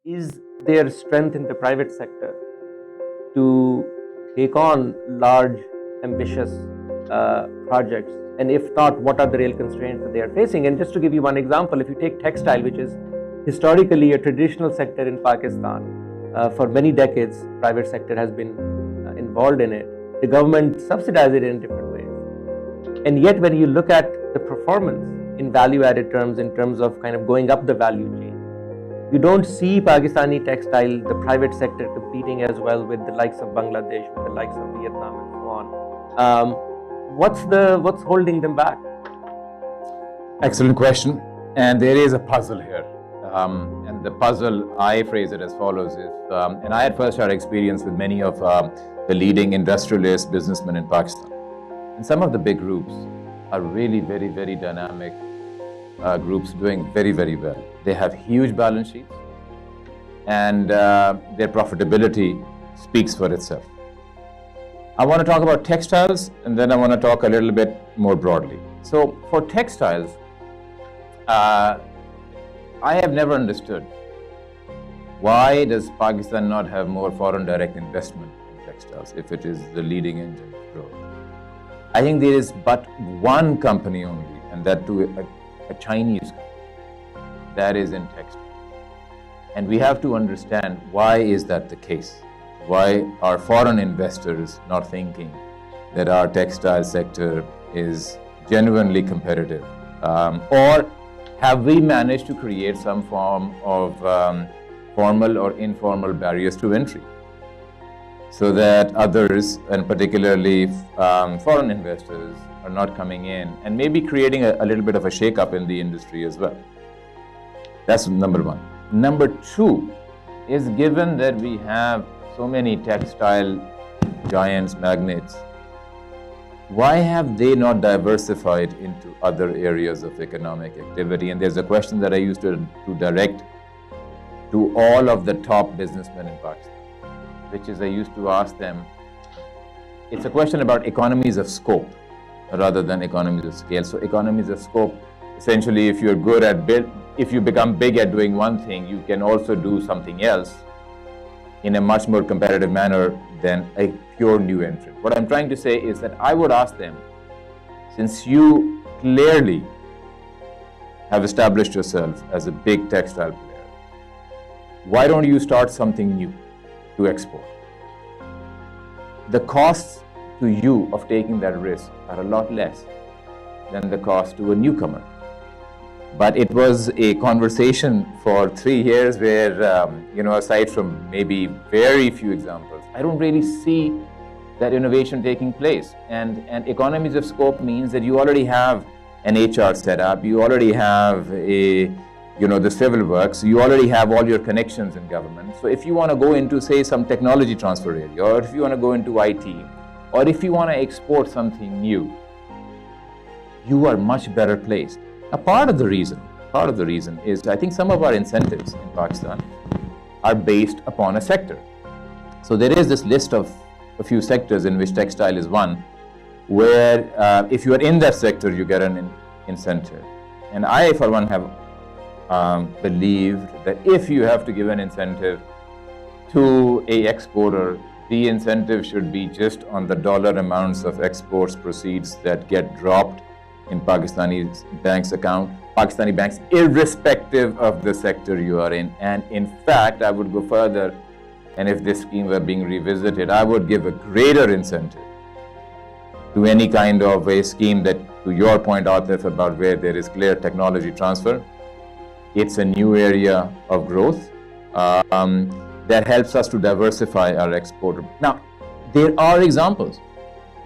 is there strength in the private sector to take on large, ambitious projects? And if not, what are the real constraints that they are facing? And just to give you one example, if you take textile, which is historically a traditional sector in Pakistan, for many decades, private sector has been involved in it. The government subsidizes it in different ways. And yet, when you look at the performance in value-added terms, in terms of kind of going up the value chain, you don't see Pakistani textile, the private sector, competing as well with the likes of Bangladesh, with the likes of Vietnam, and so on. What's holding them back? Excellent question. And there is a puzzle here. And the puzzle, I phrase it as follows: is, and I had first-hand experience with many of the leading industrialist businessmen in Pakistan. And some of the big groups are really very, very dynamic groups doing very, very well. They have huge balance sheets, and their profitability speaks for itself. I want to talk about textiles, and then I want to talk a little bit more broadly. So for textiles, I have never understood why does Pakistan not have more foreign direct investment in textiles if it is the leading engine of growth. I think there is but one company only, and that too a Chinese company, that is in textiles. And we have to understand why is that the case. Why are foreign investors not thinking that our textile sector is genuinely competitive? Or have we managed to create some form of formal or informal barriers to entry so that others, and particularly foreign investors, are not coming in and maybe creating a little bit of a shake-up in the industry as well? That's number one. Number two is, given that we have so many textile giants, magnates, why have they not diversified into other areas of economic activity? And there's a question that I used to direct to all of the top businessmen in Pakistan, which is I used to ask them, it's a question about economies of scope rather than economies of scale. So economies of scope, essentially, if you're good at if you become big at doing one thing, you can also do something else in a much more competitive manner than a pure new entrant. What I'm trying to say is that I would ask them, since you clearly have established yourself as a big textile player, why don't you start something new to export? The costs to you of taking that risk are a lot less than the cost to a newcomer. But it was a conversation for 3 years where, aside from maybe very few examples, I don't really see that innovation taking place. And economies of scope means that you already have an HR set up, you already have the civil works, you already have all your connections in government. So if you want to go into, say, some technology transfer area, or if you want to go into IT, or if you want to export something new, you are much better placed. A part of the reason is, I think some of our incentives in Pakistan are based upon a sector. So there is this list of a few sectors in which textile is one, where if you are in that sector, you get an incentive. And I, for one, have believed that if you have to give an incentive to a exporter, the incentive should be just on the dollar amounts of exports proceeds that get dropped in Pakistani banks, irrespective of the sector you are in. And in fact, I would go further, and if this scheme were being revisited, I would give a greater incentive to any kind of a scheme that, to your point, Atif, about where there is clear technology transfer. It's a new area of growth that helps us to diversify our export. Now, there are examples.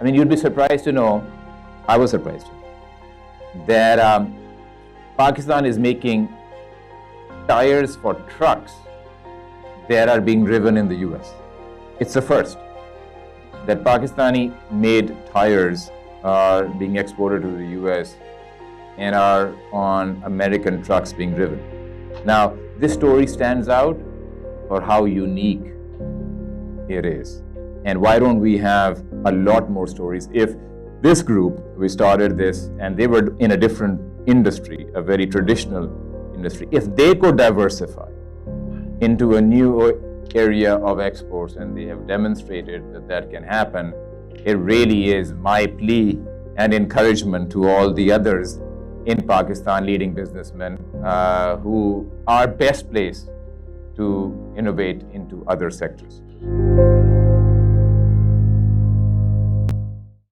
I mean, you'd be surprised to know, I was surprised to know, that Pakistan is making tires for trucks that are being driven in the US. It's the first that Pakistani made tires are being exported to the US and are on American trucks being driven. Now, this story stands out for how unique it is. And why don't we have a lot more stories? If this group, we started this and they were in a different industry, a very traditional industry, if they could diversify into a new area of exports, and they have demonstrated that that can happen, it really is my plea and encouragement to all the others in Pakistan, leading businessmen who are best placed to innovate into other sectors.